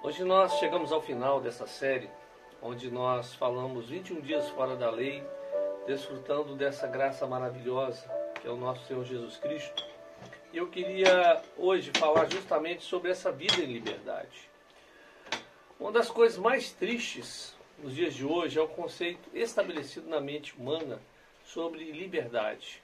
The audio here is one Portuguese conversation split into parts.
Hoje nós chegamos ao final dessa série, onde nós falamos 21 dias fora da lei, desfrutando dessa graça maravilhosa, que é o nosso Senhor Jesus Cristo. E eu queria hoje falar justamente sobre essa vida em liberdade. Uma das coisas mais tristes nos dias de hoje é o conceito estabelecido na mente humana sobre liberdade.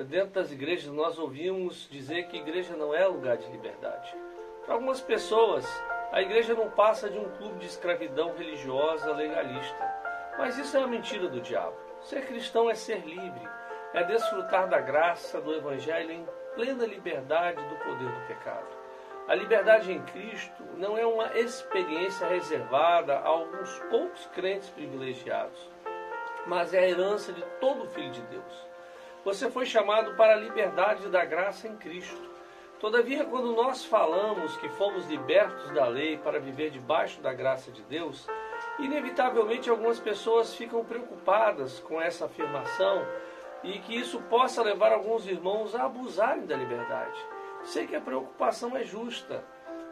Dentro das igrejas nós ouvimos dizer que a igreja não é lugar de liberdade. Para algumas pessoas, a igreja não passa de um clube de escravidão religiosa legalista. Mas isso é uma mentira do diabo. Ser cristão é ser livre, é desfrutar da graça do Evangelho em plena liberdade do poder do pecado. A liberdade em Cristo não é uma experiência reservada a alguns poucos crentes privilegiados, mas é a herança de todo filho de Deus. Você foi chamado para a liberdade da graça em Cristo. Todavia, quando nós falamos que fomos libertos da lei para viver debaixo da graça de Deus, inevitavelmente algumas pessoas ficam preocupadas com essa afirmação e que isso possa levar alguns irmãos a abusarem da liberdade. Sei que a preocupação é justa,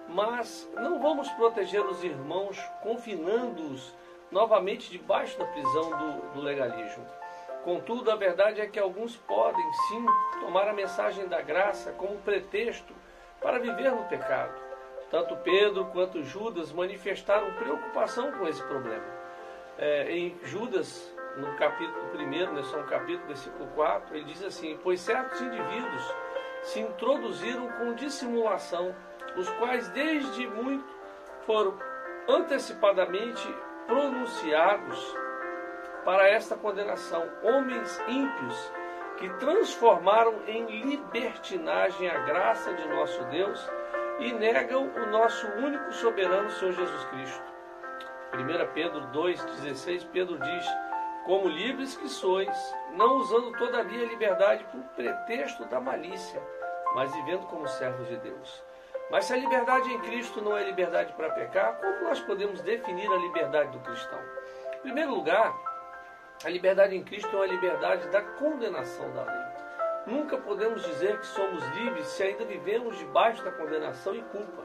mas não vamos proteger os irmãos confinando-os novamente debaixo da prisão do legalismo. Contudo, a verdade é que alguns podem sim tomar a mensagem da graça como pretexto para viver no pecado. Tanto Pedro quanto Judas manifestaram preocupação com esse problema. Em Judas, no capítulo 1, no capítulo, versículo 4, ele diz assim: pois certos indivíduos se introduziram com dissimulação, os quais desde muito foram antecipadamente pronunciados para esta condenação, homens ímpios que transformaram em libertinagem a graça de nosso Deus e negam o nosso único soberano Senhor Jesus Cristo. 1 Pedro 2,16, Pedro diz: como livres que sois, não usando todavia a liberdade por pretexto da malícia, mas vivendo como servos de Deus. Mas se a liberdade em Cristo não é liberdade para pecar, como nós podemos definir a liberdade do cristão? Em primeiro lugar, a liberdade em Cristo é uma liberdade da condenação da lei. Nunca podemos dizer que somos livres se ainda vivemos debaixo da condenação e culpa.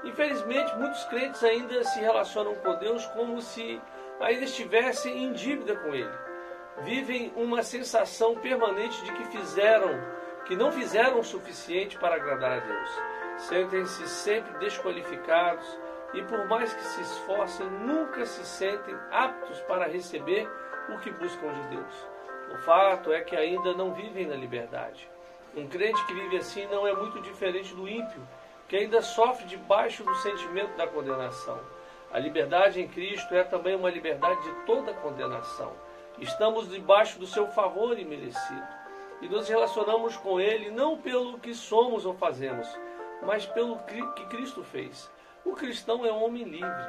Infelizmente, muitos crentes ainda se relacionam com Deus como se ainda estivessem em dívida com Ele. Vivem uma sensação permanente de que não fizeram o suficiente para agradar a Deus. Sentem-se sempre desqualificados e, por mais que se esforcem, nunca se sentem aptos para receber o que buscam de Deus. O fato é que ainda não vivem na liberdade. Um crente que vive assim não é muito diferente do ímpio, que ainda sofre debaixo do sentimento da condenação. A liberdade em Cristo é também uma liberdade de toda condenação. Estamos debaixo do seu favor imerecido e nos relacionamos com Ele não pelo que somos ou fazemos, mas pelo que Cristo fez. O cristão é um homem livre.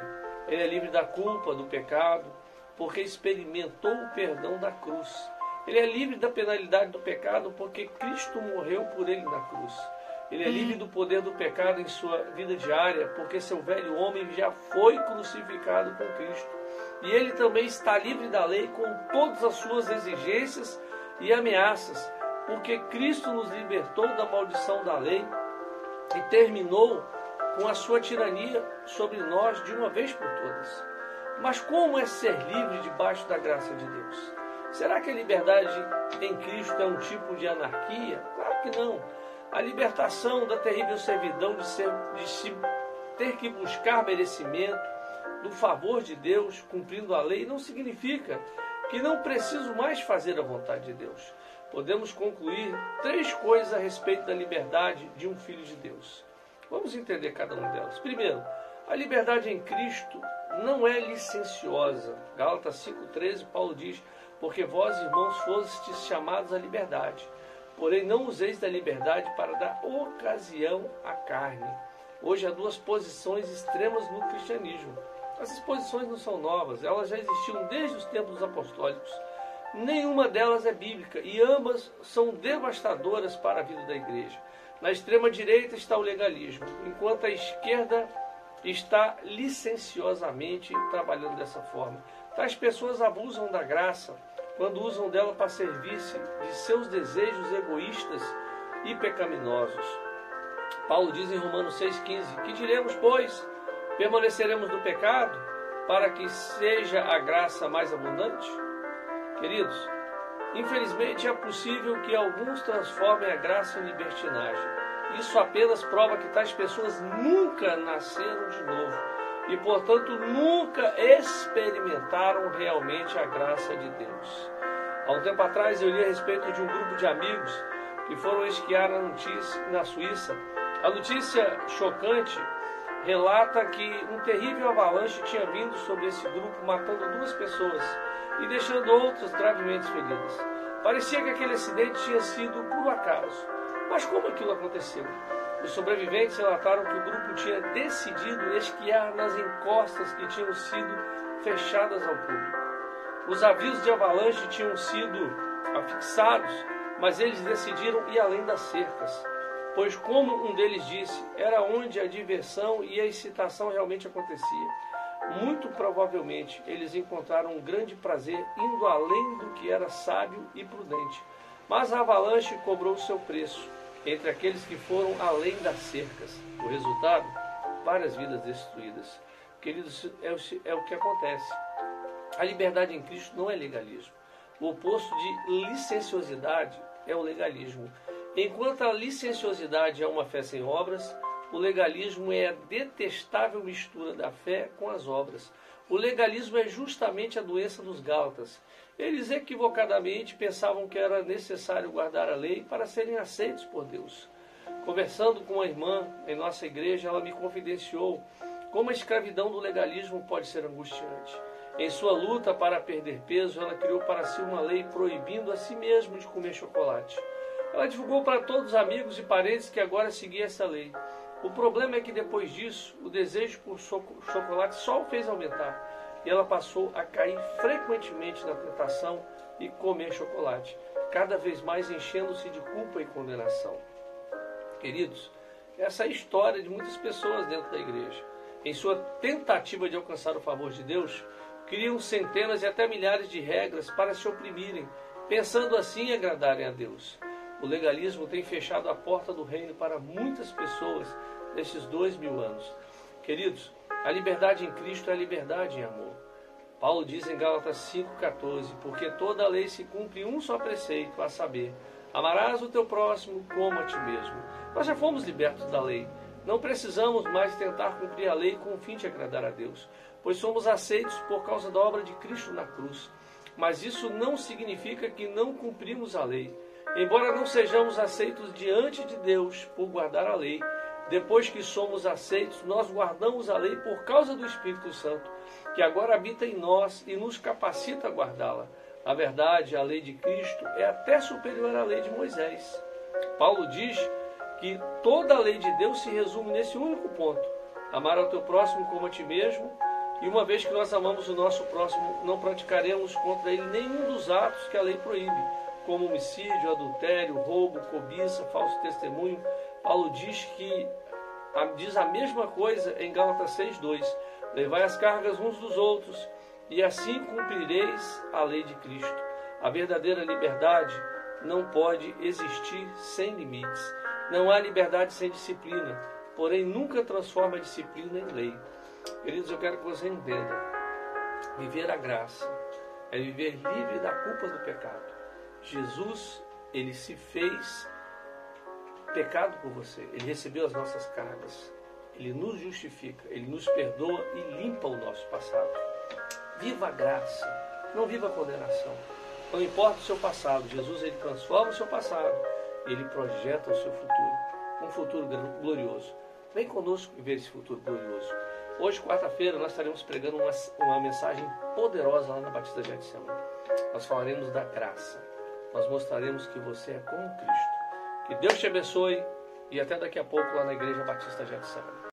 Ele é livre da culpa, do pecado, porque experimentou o perdão da cruz. Ele é livre da penalidade do pecado porque Cristo morreu por ele na cruz. Ele é livre do poder do pecado em sua vida diária porque seu velho homem já foi crucificado com Cristo. E ele também está livre da lei com todas as suas exigências e ameaças, porque Cristo nos libertou da maldição da lei e terminou com a sua tirania sobre nós de uma vez por todas. Mas como é ser livre debaixo da graça de Deus? Será que a liberdade em Cristo é um tipo de anarquia? Claro que não. A libertação da terrível servidão de se ter que buscar merecimento do favor de Deus, cumprindo a lei, não significa que não preciso mais fazer a vontade de Deus. Podemos concluir 3 coisas a respeito da liberdade de um filho de Deus. Vamos entender cada uma delas. Primeiro, a liberdade em Cristo não é licenciosa. Gálatas 5,13, Paulo diz: porque vós, irmãos, fostes chamados à liberdade, porém não useis da liberdade para dar ocasião à carne. Hoje há 2 posições extremas no cristianismo. Essas posições não são novas, elas já existiam desde os tempos apostólicos. Nenhuma delas é bíblica e ambas são devastadoras para a vida da igreja. Na extrema direita está o legalismo, enquanto a esquerda está licenciosamente trabalhando dessa forma. Tais pessoas abusam da graça quando usam dela para servir-se de seus desejos egoístas e pecaminosos. Paulo diz em Romanos 6,15: que diremos, pois? Permaneceremos no pecado para que seja a graça mais abundante? Queridos, infelizmente é possível que alguns transformem a graça em libertinagem. Isso apenas prova que tais pessoas nunca nasceram de novo e, portanto, nunca experimentaram realmente a graça de Deus. Há um tempo atrás eu li a respeito de um grupo de amigos que foram esquiar na Suíça. A notícia chocante relata que um terrível avalanche tinha vindo sobre esse grupo, matando 2 pessoas e deixando outras gravemente feridas. Parecia que aquele acidente tinha sido por acaso. Mas como aquilo aconteceu? Os sobreviventes relataram que o grupo tinha decidido esquiar nas encostas que tinham sido fechadas ao público. Os avisos de avalanche tinham sido afixados, mas eles decidiram ir além das cercas, pois, como um deles disse, era onde a diversão e a excitação realmente acontecia. Muito provavelmente eles encontraram um grande prazer indo além do que era sábio e prudente. Mas a avalanche cobrou seu preço entre aqueles que foram além das cercas. O resultado? Várias vidas destruídas. Queridos, é o que acontece. A liberdade em Cristo não é legalismo. O oposto de licenciosidade é o legalismo. Enquanto a licenciosidade é uma fé sem obras, o legalismo é a detestável mistura da fé com as obras. O legalismo é justamente a doença dos Gálatas. Eles equivocadamente pensavam que era necessário guardar a lei para serem aceitos por Deus. Conversando com uma irmã em nossa igreja, ela me confidenciou como a escravidão do legalismo pode ser angustiante. Em sua luta para perder peso, ela criou para si uma lei proibindo a si mesma de comer chocolate. Ela divulgou para todos os amigos e parentes que agora seguia essa lei. O problema é que depois disso, o desejo por chocolate só o fez aumentar. E ela passou a cair frequentemente na tentação e comer chocolate, cada vez mais enchendo-se de culpa e condenação. Queridos, essa é a história de muitas pessoas dentro da igreja. Em sua tentativa de alcançar o favor de Deus, criam centenas e até milhares de regras para se oprimirem, pensando assim em agradarem a Deus. O legalismo tem fechado a porta do reino para muitas pessoas nesses 2000 anos. Queridos, a liberdade em Cristo é a liberdade em amor. Paulo diz em Gálatas 5,14, porque toda a lei se cumpre em um só preceito, a saber, amarás o teu próximo como a ti mesmo. Nós já fomos libertos da lei. Não precisamos mais tentar cumprir a lei com o fim de agradar a Deus, pois somos aceitos por causa da obra de Cristo na cruz. Mas isso não significa que não cumprimos a lei. Embora não sejamos aceitos diante de Deus por guardar a lei, depois que somos aceitos, nós guardamos a lei por causa do Espírito Santo, que agora habita em nós e nos capacita a guardá-la. Na verdade, a lei de Cristo é até superior à lei de Moisés. Paulo diz que toda a lei de Deus se resume nesse único ponto: amar ao teu próximo como a ti mesmo. E uma vez que nós amamos o nosso próximo, não praticaremos contra ele nenhum dos atos que a lei proíbe, como homicídio, adultério, roubo, cobiça, falso testemunho. Paulo diz a mesma coisa em Gálatas 6,2. Levai as cargas uns dos outros, e assim cumprireis a lei de Cristo. A verdadeira liberdade não pode existir sem limites. Não há liberdade sem disciplina, porém nunca transforma a disciplina em lei. Queridos, eu quero que você entenda. Viver a graça é viver livre da culpa do pecado. Jesus, ele se fez pecado por você. Ele recebeu as nossas cargas. Ele nos justifica, ele nos perdoa e limpa o nosso passado. Viva a graça, não viva a condenação. Não importa o seu passado, Jesus, ele transforma o seu passado, ele projeta o seu futuro, um futuro glorioso. Vem conosco viver esse futuro glorioso. Hoje, quarta-feira, nós estaremos pregando uma mensagem poderosa lá na Batista de Getsemane. Nós falaremos da graça. Nós mostraremos que você é como Cristo. Que Deus te abençoe e até daqui a pouco lá na Igreja Batista Getsemane.